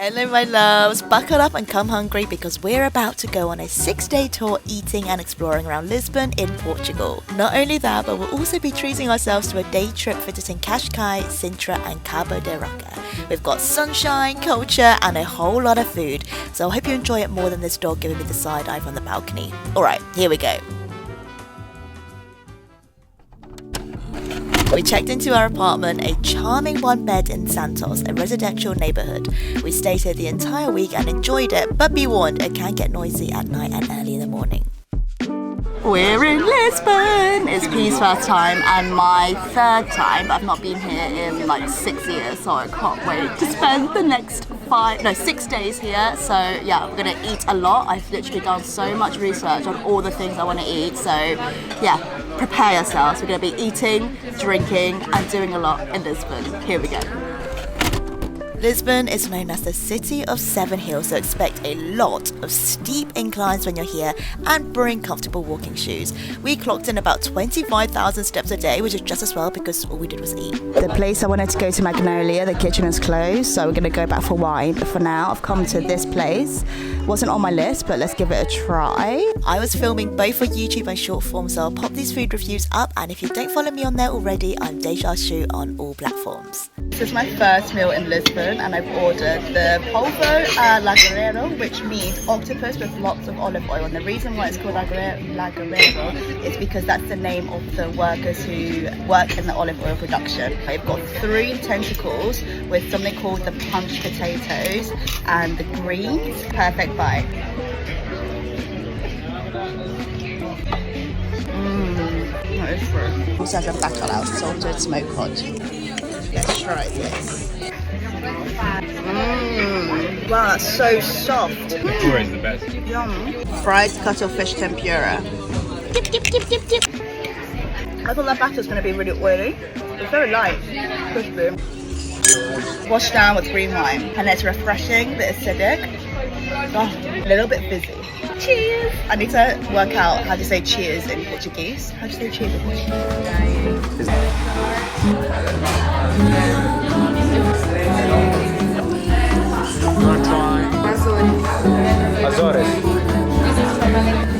Hello my loves, buckle up and come hungry because we're about to go on a 6-day tour eating and exploring around Lisbon in Portugal. Not only that, but we'll also be treating ourselves to a day trip visiting Cascais, Sintra and Cabo da Roca. We've got sunshine, culture and a whole lot of food, so I hope you enjoy it more than this dog giving me the side eye from the balcony. Alright, here we go. We checked into our apartment, a charming one bed in Santos, a residential neighbourhood. We stayed here the entire week and enjoyed it, but be warned, it can get noisy at night and early in the morning. We're in Lisbon! It's P's first time and my third time. I've not been here in like 6 years, so I can't wait to spend the next 6 days here. So yeah, we're gonna eat a lot. I've literally done so much research on all the things I want to eat. So yeah, prepare yourselves. We're gonna be eating, drinking and doing a lot in Lisbon. Here we go. Lisbon is known as the City of Seven Hills, so expect a lot of steep inclines when you're here and bring comfortable walking shoes. We clocked in about 25,000 steps a day, which is just as well because all we did was eat. The place I wanted to go to, Magnolia, the kitchen is closed, so we're going to go back for wine. But for now, I've come to this place. Wasn't on my list, but let's give it a try. I was filming both for YouTube and short form, so I'll pop these food reviews up, and if you don't follow me on there already, I'm Deja Shu on all platforms. This is my first meal in Lisbon and I've ordered the polvo lagareiro, which means octopus with lots of olive oil, and the reason why it's called lagareiro is because that's the name of the workers who work in the olive oil production. I've got 3 tentacles with something called the punch potatoes and the greens. Perfect bite. That is good. Also has a bacalhau salted smoked cod. Let's try this. Wow, that's so soft. Tempura is the best. Yum. Fried cuttlefish tempura. Dip, dip, dip, dip, dip. I thought that batter was going to be really oily. It's very light, crispy. Washed down with green wine, and it's refreshing but acidic. Oh, a little bit fizzy. Cheers! I need to work out how to say cheers in Portuguese. How do you say cheers in Portuguese?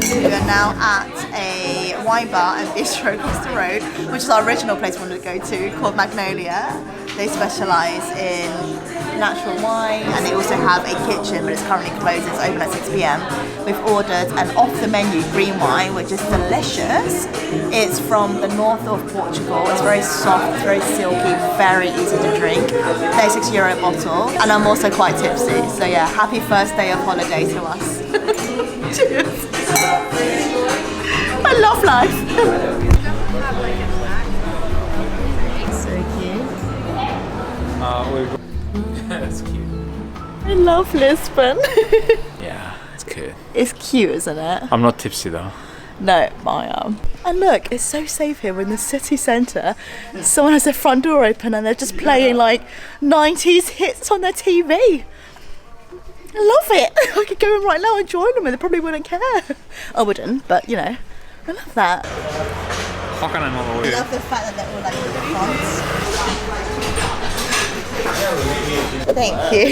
We are now at a wine bar and bistro across the road, which is our original place we wanted to go to, called Magnolia. They specialise in natural wine and they also have a kitchen, but it's currently closed. It's open at 6 p.m. We've ordered an off-the-menu green wine, which is delicious. It's from the north of Portugal. It's very soft, it's very silky, very easy to drink. €36 a bottle, and I'm also quite tipsy. So yeah, happy first day of holiday to us. Cheers. I love life. So cute. That's cute. I love Lisbon. Yeah, it's cute. It's cute, isn't it? I'm not tipsy though. No, I am. And look, it's so safe here. We're in the city centre. Someone has their front door open and they're just playing like 90s hits on their TV. I love it. I could go in right now and join them and they probably wouldn't care. I wouldn't, but you know, I love that. I love the fact that they're all like little fonts. Thank you.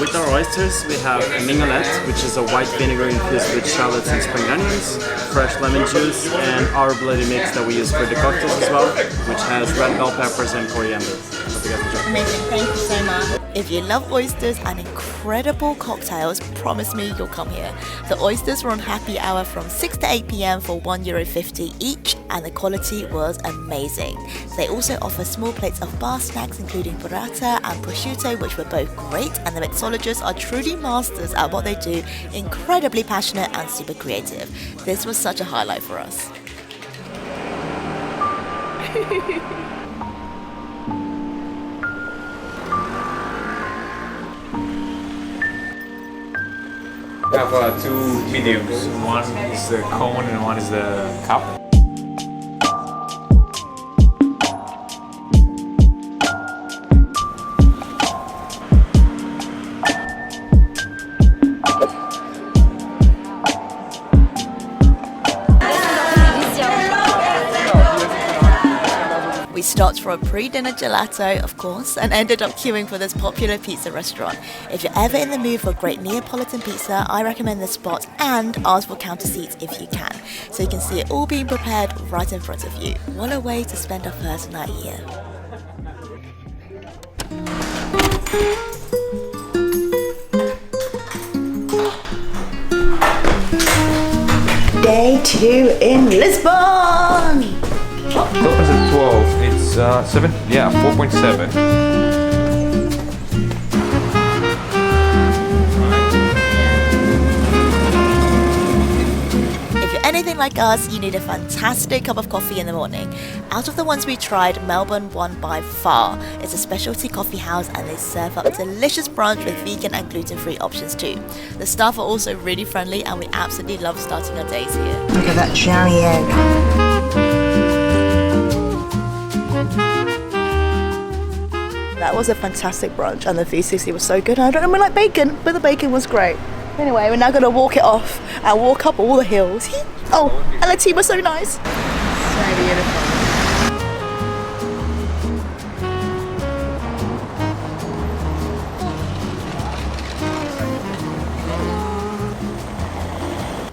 With our oysters, we have a mignolet, which is a white vinegar infused with shallots and spring onions, fresh lemon juice, and our bloody mix that we use for the cocktails as well, which has red bell peppers and coriander. Hope you guys enjoy. Amazing, thank you so much. If you love oysters and incredible cocktails, promise me you'll come here. The oysters were on happy hour from 6 to 8 p.m. for €1.50 each, and the quality was amazing. They also offer small plates of bar snacks including burrata and prosciutto, which were both great, and the mixologists are truly masters at what they do, incredibly passionate and super creative. This was such a highlight for us. We have 2 mediums. One is the cone and one is the cup. stopped for a pre-dinner gelato, of course, and ended up queuing for this popular pizza restaurant. If you're ever in the mood for great Neapolitan pizza, I recommend this spot, and ask for counter seats if you can, so you can see it all being prepared right in front of you. What a way to spend our first night here. Day 2 in Lisbon! It opens at 12. It's 4.7. Anything like us, you need a fantastic cup of coffee in the morning. Out of the ones we tried, Melbourne won by far. It's a specialty coffee house and they serve up delicious brunch with vegan and gluten-free options too. The staff are also really friendly and we absolutely love starting our days here. Look at that cherry egg. That was a fantastic brunch and the 360 was so good. I don't really like bacon, but the bacon was great. Anyway, we're now going to walk it off and walk up all the hills. Oh, and the tea was so nice. So beautiful.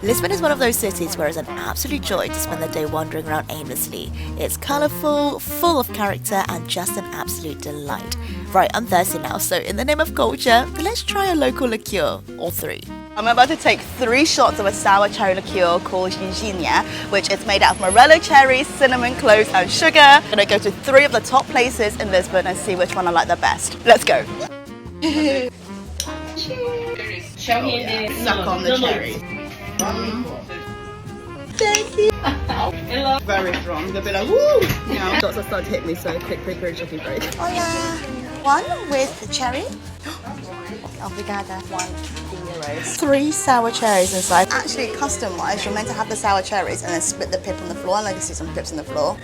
Lisbon is one of those cities where it's an absolute joy to spend the day wandering around aimlessly. It's colourful, full of character, and just an absolute delight. Right, I'm thirsty now, so in the name of culture, let's try a local liqueur, or 3. I'm about to take 3 shots of a sour cherry liqueur called ginjinha, which is made out of morello cherries, cinnamon, cloves, and sugar. I'm gonna go to 3 of the top places in Lisbon and see which one I like the best. Let's go. Suck on the cherry. Thank you. Very strong. They'll be like, woo! Now, shots are starting to hit me, so quick chicken break. Hola. 1 with the cherry. Obrigada. 1 €50. 3 sour cherries inside. Actually, custom-wise, you're meant to have the sour cherries and then split the pip on the floor. And I can see some pips on the floor.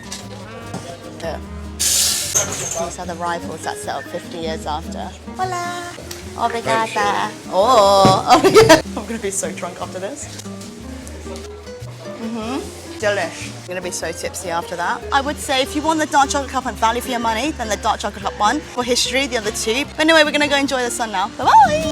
There. These are the rifles that set up 50 years after. Hola. Obrigada. Oh yeah. I'm gonna be so drunk after this. Delish. I'm gonna be so tipsy after that. I would say if you want the dark chocolate cup and value for your money, then the dark chocolate cup one. For history, the other 2. But anyway, we're gonna go enjoy the sun now. Bye-bye!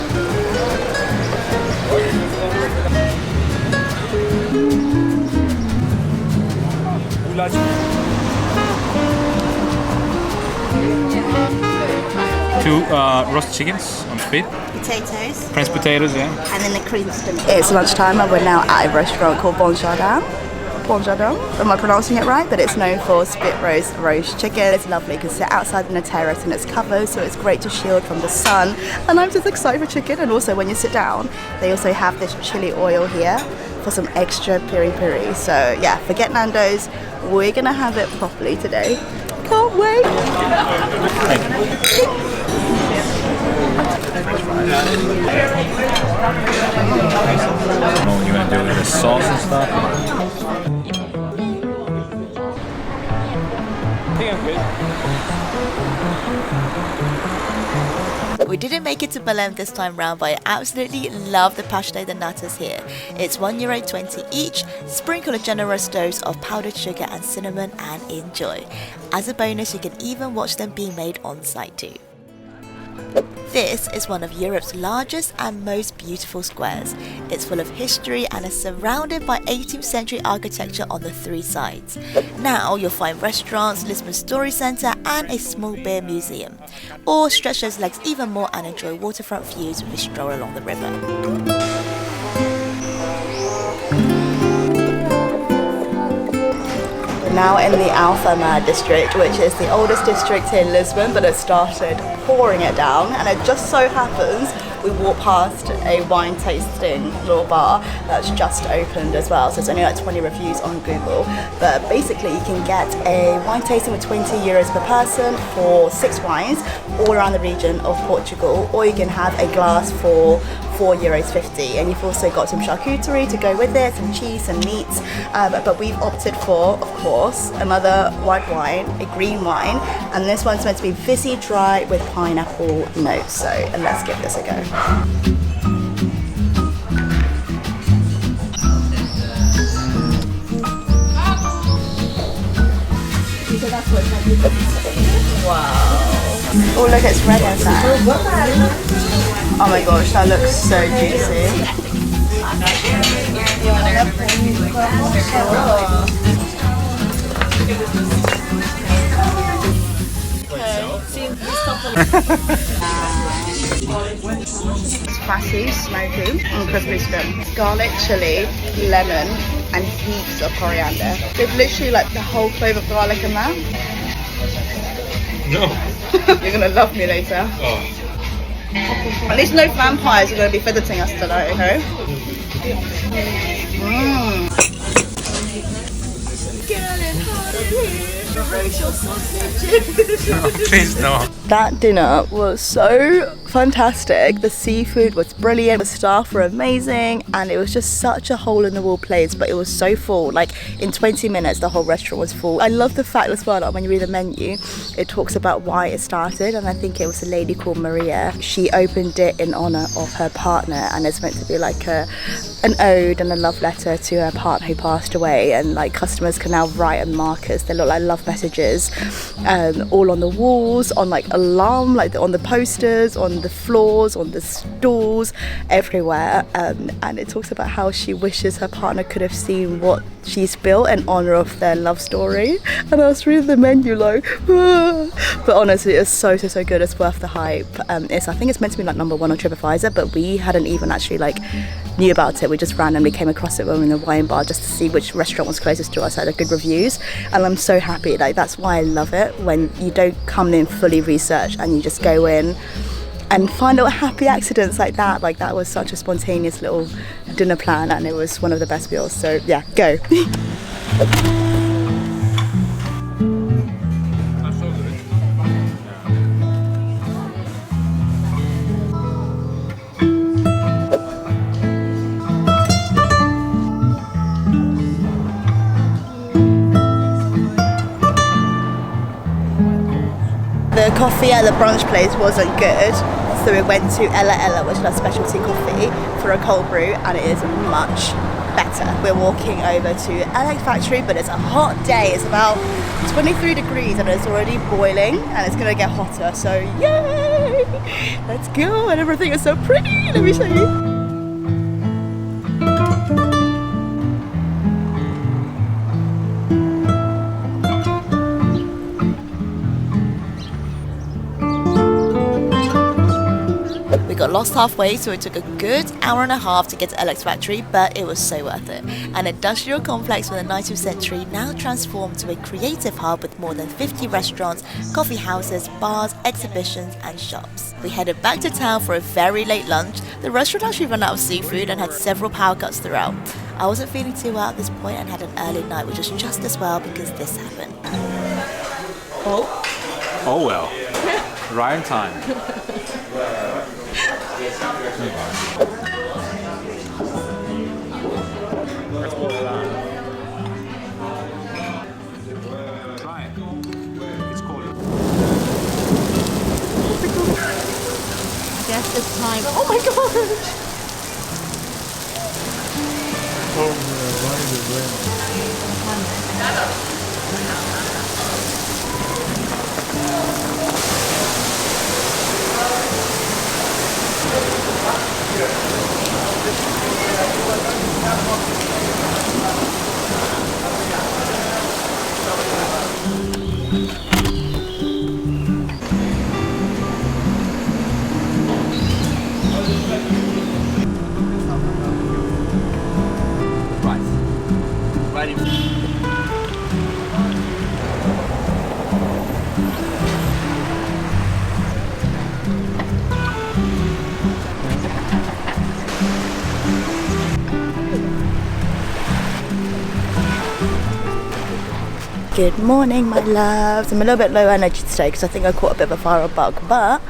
Two roast chickens on spit. Potatoes. French potatoes, yeah. And then the cream spinach. It's lunchtime and we're now at a restaurant called Bon Jardin. Am I pronouncing it right? But it's known for spit roast chicken. It's lovely because it's outside in a terrace and it's covered, so it's great to shield from the sun. And I'm just excited for chicken. And also when you sit down, they also have this chili oil here for some extra piri-piri. So yeah, forget Nando's. We're gonna have it properly today. Can't wait. Oh, you gonna do it with the sauce and stuff? I think I'm good. We didn't make it to Belém this time round, but I absolutely love the Pasteis de Natas here. It's €1.20 each. Sprinkle a generous dose of powdered sugar and cinnamon and enjoy. As a bonus, you can even watch them being made on site too. This is one of Europe's largest and most beautiful squares. It's full of history and is surrounded by 18th century architecture on the 3 sides. Now you'll find restaurants, Lisbon Story Centre and a small beer museum. Or stretch those legs even more and enjoy waterfront views with a stroll along the river. Now in the Alfama district, which is the oldest district in Lisbon, but it started pouring it down, and it just so happens we walked past a wine tasting little bar that's just opened as well, so it's only like 20 reviews on Google, but basically you can get a wine tasting with €20 per person for 6 wines all around the region of Portugal, or you can have a glass for €4.50, and you've also got some charcuterie to go with it, some cheese, some meats, but we've opted for, of course, another white wine, a green wine, and this one's meant to be fizzy dry with pineapple notes, so let's give this a go. So that's what Wow. Oh look, it's red inside. Oh my gosh, that looks so juicy. Spicy, smoky, and crispy skin. Garlic, chili, lemon, and heaps of coriander. There's literally like the whole flavour of garlic in that. No. You're gonna love me later. Oh. At least no vampires are gonna be visiting us tonight, okay? Please no. That dinner was so fantastic. The seafood was brilliant, the staff were amazing, and it was just such a hole in the wall place, but it was so full. Like in 20 minutes the whole restaurant was full. I love the fact as well that when you read the menu it talks about why it started, and I think it was a lady called Maria. She opened it in honour of her partner, and it's meant to be like an ode and a love letter to her partner who passed away, and like customers can now write on markers. They look like love messages all on the walls, on like alarm, like on the posters, on the floors, on the stools, everywhere, and it talks about how she wishes her partner could have seen what she's built in honour of their love story. And I was reading the menu like but honestly it's so good. It's worth the hype. I think it's meant to be like #1 on TripAdvisor, but we hadn't even actually like knew about it. We just randomly came across it when we were in the wine bar just to see which restaurant was closest to us, had good reviews, and I'm so happy. Like that's why I love it, when you don't come in fully researched and you just go in and find little happy accidents like that. Like that was such a spontaneous little dinner plan, and it was one of the best meals. So yeah, go. The coffee at the brunch place wasn't good, so we went to Ele Ela, which is a specialty coffee, for a cold brew, and it is much better. We're walking over to Alex Factory, but it's a hot day. It's about 23 degrees and it's already boiling, and it's gonna get hotter, so yay! Let's go, and everything is so pretty. Let me show you. We got lost halfway, so it took a good hour and a half to get to Alex Factory, but it was so worth it. An industrial complex from the 19th century, now transformed to a creative hub with more than 50 restaurants, coffee houses, bars, exhibitions and shops. We headed back to town for a very late lunch. The restaurant actually ran out of seafood and had several power cuts throughout. I wasn't feeling too well at this point and had an early night, which was just as well because this happened. Oh well. Right in time. Try it. It's cold. I guess it's time. Oh my gosh! Good morning, my loves. I'm a little bit low energy today because I think I caught a bit of a viral bug, but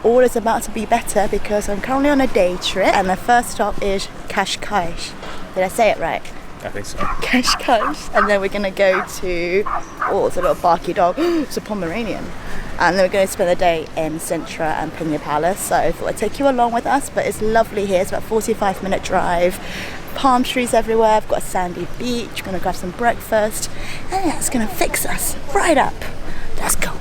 all is about to be better because I'm currently on a day trip and the first stop is Cascais. Did I say it right? I think so. Cascais. And then we're going to go to, oh, it's a little barky dog. It's a Pomeranian. And then we're going to spend the day in Sintra and Pinya Palace. So I thought I'd take you along with us, but it's lovely here. It's about a 45-minute drive. Palm trees everywhere. I've got a sandy beach. We're going to grab some breakfast. And yeah, it's going to fix us right up. Let's go.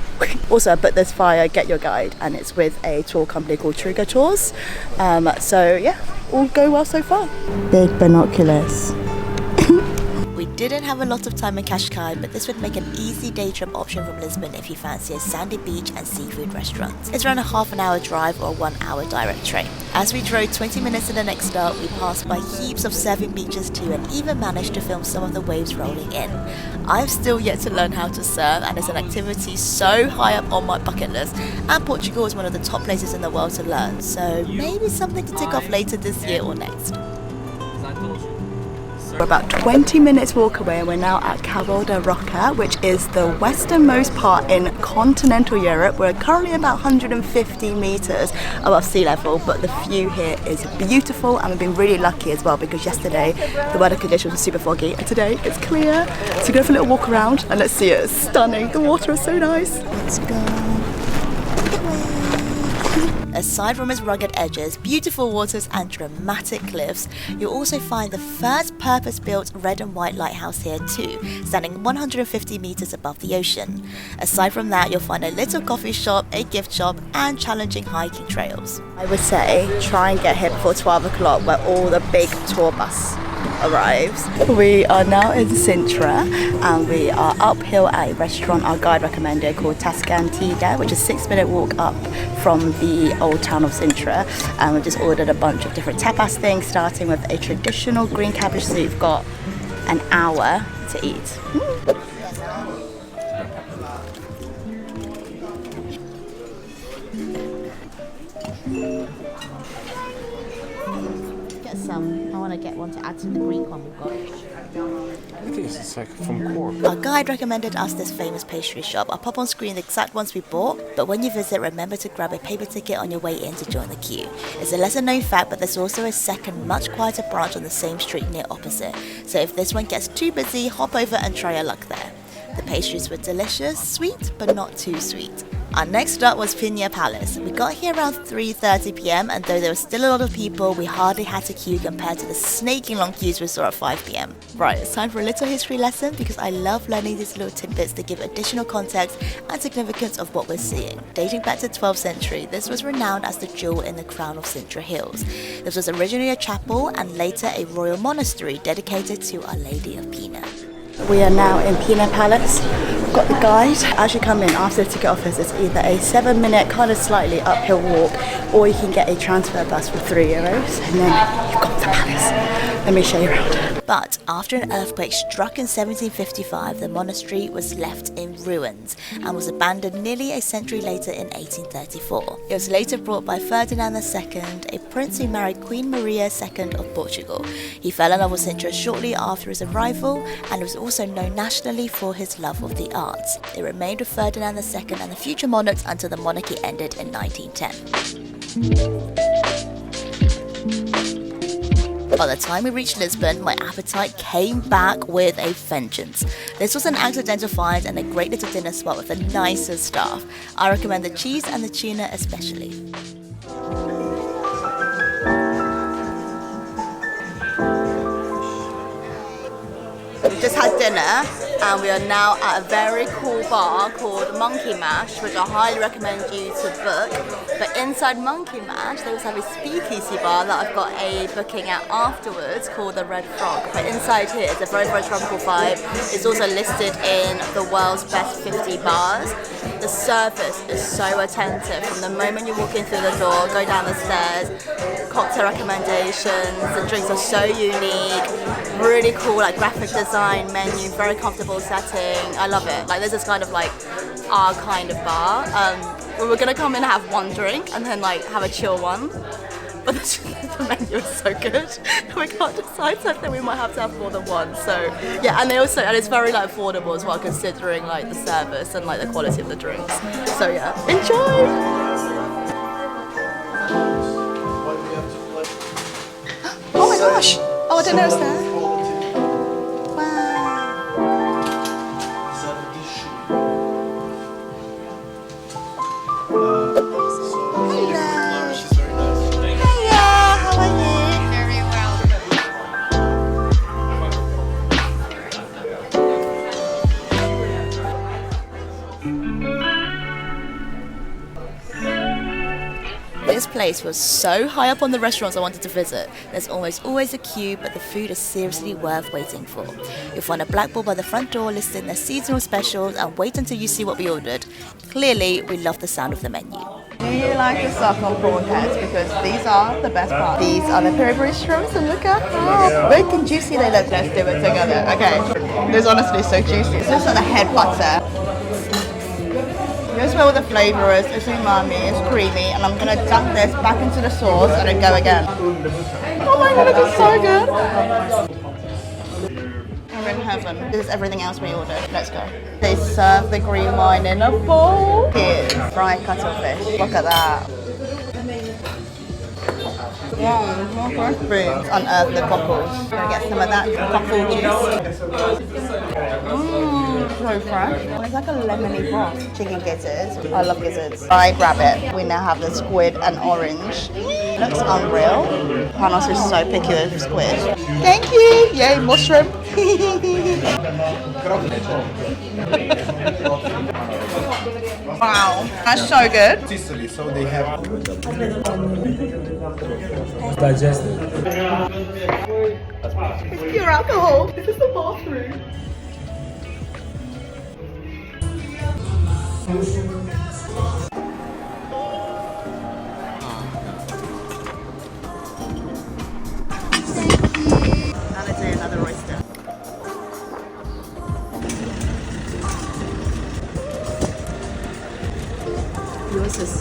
Also, I put this via Get Your Guide, and it's with a tour company called Trigger Tours. So yeah, all go well so far. Big binoculars. We didn't have a lot of time in Cascais, but this would make an easy day trip option from Lisbon if you fancy a sandy beach and seafood restaurant. It's around a half an hour drive or a 1 hour direct train. As we drove 20 minutes to the next stop, we passed by heaps of surfing beaches too, and even managed to film some of the waves rolling in. I've still yet to learn how to surf, and it's an activity so high up on my bucket list, and Portugal is one of the top places in the world to learn, so maybe something to tick off later this year or next. We're about 20 minutes walk away and we're now at Cabo da Roca, which is the westernmost part in continental Europe. We're currently about 150 meters above sea level, but the view here is beautiful, and we've been really lucky as well because yesterday the weather conditions were super foggy and today it's clear. So go for a little walk around and let's see it. It's stunning. The water is so nice. Let's go. Aside from its rugged edges, beautiful waters and dramatic cliffs, you'll also find the first purpose-built red and white lighthouse here too, standing 150 meters above the ocean. Aside from that, you'll find a little coffee shop, a gift shop and challenging hiking trails. I would say try and get here before 12 o'clock where all the big tour bus arrives. We are now in Sintra and we are uphill at a restaurant our guide recommended called Cascais, which is a 6-minute walk up from the old town of Sintra, and we just ordered a bunch of different tapas things, starting with a traditional green cabbage soup. We've got an hour to eat. I want to get one to add to the Greek one we've got. It is, it's like from Cork. Our guide recommended us this famous pastry shop. I'll pop on screen the exact ones we bought, but when you visit, remember to grab a paper ticket on your way in to join the queue. It's a lesser known fact, but there's also a second, much quieter branch on the same street near opposite. So if this one gets too busy, hop over and try your luck there. The pastries were delicious, sweet, but not too sweet. Our next stop was Pina Palace. We got here around 3:30 PM, and though there was still a lot of people, we hardly had to queue compared to the snaking long queues we saw at 5 PM. Right, it's time for a little history lesson because I love learning these little tidbits to give additional context and significance of what we're seeing. Dating back to the 12th century, this was renowned as the jewel in the crown of Sintra Hills. This was originally a chapel and later a royal monastery dedicated to Our Lady of Pina. We are now in Pina Palace. We've got the guide. As you come in after the ticket office, it's either a 7-minute kind of slightly uphill walk, or you can get a transfer bus for €3, and then you've got the palace. Let me show you around. But after an earthquake struck in 1755, the monastery was left in ruins and was abandoned nearly a century later in 1834. It was later brought by Ferdinand II, a prince who married Queen Maria II of Portugal. He fell in love with Sintra shortly after his arrival and was also known nationally for his love of the arts. It remained with Ferdinand II and the future monarchs until the monarchy ended in 1910. By the time we reached Lisbon, my appetite came back with a vengeance. This was an accidental find and a great little dinner spot with the nicest staff. I recommend the cheese and the tuna especially. We just had dinner and we are now at a very cool bar called Monkey Mash, which I highly recommend you to book. But inside Monkey Mash, they also have a speakeasy bar that I've got a booking at afterwards called the Red Frog. But inside here, it's a very, very tropical vibe. It's also listed in the world's best 50 bars. The service is so attentive. From the moment you walk in through the door, go down the stairs, cocktail recommendations, the drinks are so unique, really cool like graphic design, menu, very comfortable setting. I love it. Like this is kind of like our kind of bar. We were gonna come in and have one drink and then like have a chill one, but the menu is so good we can't decide, so I think we might have to have more than one. So yeah, and it's very like affordable as well, considering like the service and like the quality of the drinks. So yeah, enjoy. Oh my gosh! Oh, I didn't notice that. This place was so high up on the restaurants I wanted to visit. There's almost always a queue, but the food is seriously worth waiting for. You'll find a blackboard by the front door listing their seasonal specials and wait until you see what we ordered. Clearly, we love the sound of the menu. Do you like the stuff on prawn heads? Because these are the best part. These are the peri-peri shrimps, and look at how big and juicy they look. Let's do it together. Okay, this is honestly so juicy. It's just like the head butter. Here's where all the flavour is. It's umami, it's creamy, and I'm gonna dump this back into the sauce and then go again. Oh my god, it's so good! We're in heaven. This is everything else we ordered. Let's go. They serve the green wine in a bowl. Here's fried cuttlefish. Look at that. More fresh beans. Unearth the cockles. Gonna get some of that cockle juice. So fresh. It's like a lemony broth. Chicken gizzards. I love gizzards. I grab it. We now have the squid and orange. Looks unreal. Panos is so picky with squid. Thank you. Yay, more shrimp. Wow, that's so good. Sicily, so they have Digested. It's pure alcohol. This is the bathroom. Now let's do another oyster. Yours is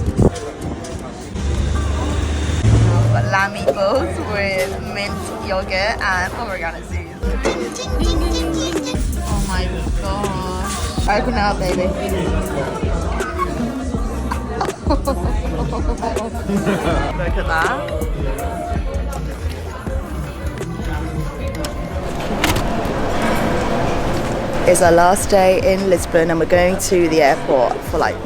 got lamb meatballs with mint yogurt and oregano seeds. Oh my gosh. Open it up, baby. Look at that. It's our last day in Lisbon and we're going to the airport for like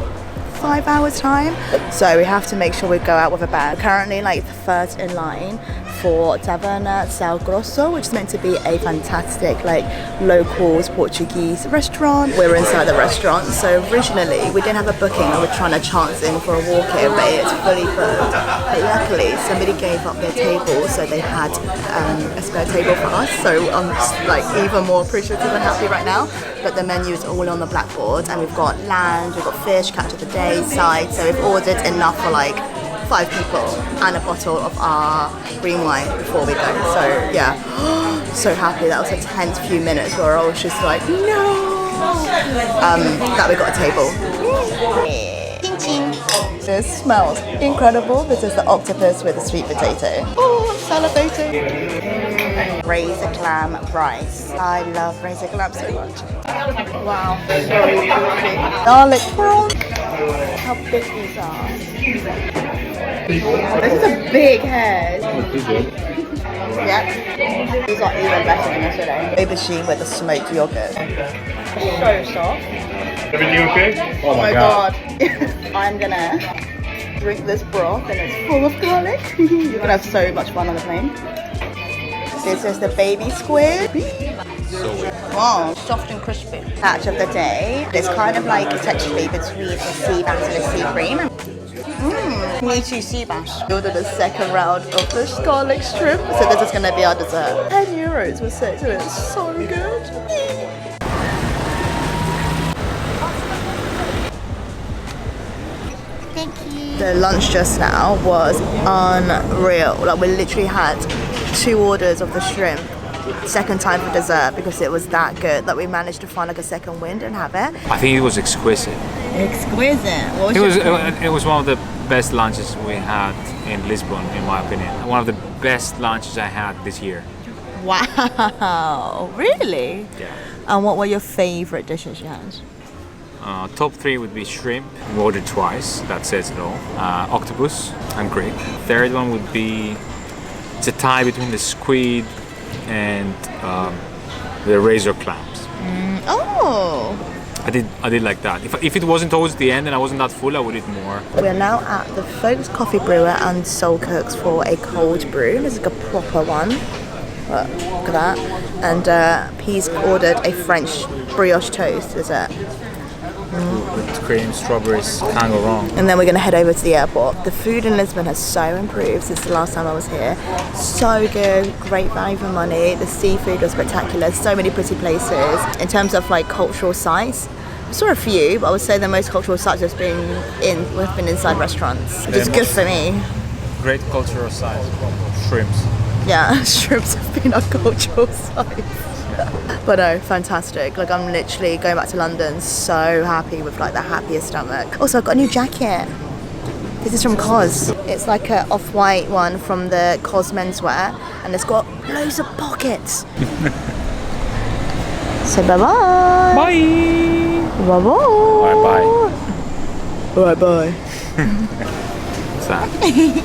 5 hours time, so we have to make sure we go out with a bag. Currently like the first in line for Taberna Sal Grosso, which is meant to be a fantastic like locals Portuguese restaurant. We're inside the restaurant, so originally we didn't have a booking and we're trying to chance in for a walk-in, but it's fully booked. But luckily somebody gave up their table, so they had a spare table for us, so I'm just, like even more appreciative and happy right now. But the menu is all on the blackboard and we've got land, we've got fish, catch of the day, side, so we've ordered enough for like 5 people and a bottle of our green wine before we go. So yeah, so happy. That was a tense few minutes where I was just like, no, that we got a table. This smells incredible. This is the octopus with the sweet potato. Oh, I'm salivating. Braised clam rice. I love braised clam so much. Wow, so juicy. Garlic prawn. How big these are. This is a big head. Yeah. These are even better than yesterday. Aubergine with the smoked yogurt. So soft. Everything okay? Oh my god. I'm gonna drink this broth and it's full of garlic. You're gonna have so much fun on the plane. This is the baby squid. Wow, soft and crispy. Catch of the day. It's kind of like texturally between a sea bass and a sea cream. Me too, sea bass. We ordered the second round of the garlic shrimp, so this is going to be our dessert. €10 was it, so it's so good. Thank you. The lunch just now was unreal. Like we literally had 2 orders of the shrimp, second time for dessert because it was that good that we managed to find like a second wind and have it. I think it was exquisite. Exquisite. What was It was one of the best lunches we had in Lisbon, in my opinion. One of the best lunches I had this year. Wow, really? Yeah. And what were your favorite dishes you had? Top 3 would be shrimp. We ordered twice, that says it all. Octopus and grape. Third one would be, it's a tie between the squid and the razor clams. Oh! I did like that. If it wasn't towards the end and I wasn't that full, I would eat more. We're now at the Folks Coffee Brewer and Soul Cooks for a cold brew. This is like a proper one. Look at that. And he's ordered a French brioche toast dessert. whipped cream, strawberries, can't go wrong. And then we're going to head over to the airport. The food in Lisbon has so improved since the last time I was here. So good, great value for money. The seafood was spectacular, so many pretty places. In terms of like cultural sites, I saw a few, but I would say the most cultural sites have been inside restaurants, which is good for me. Great cultural size, shrimps. Yeah, shrimps have been our cultural site. But no, fantastic. Like I'm literally going back to London so happy with like the happiest stomach. Also, I've got a new jacket. This is from COS. It's like a off-white one from the COS menswear, and it's got loads of pockets. So bye-bye. Bye. Bye-bye. Bye-bye. Bye-bye. What's that?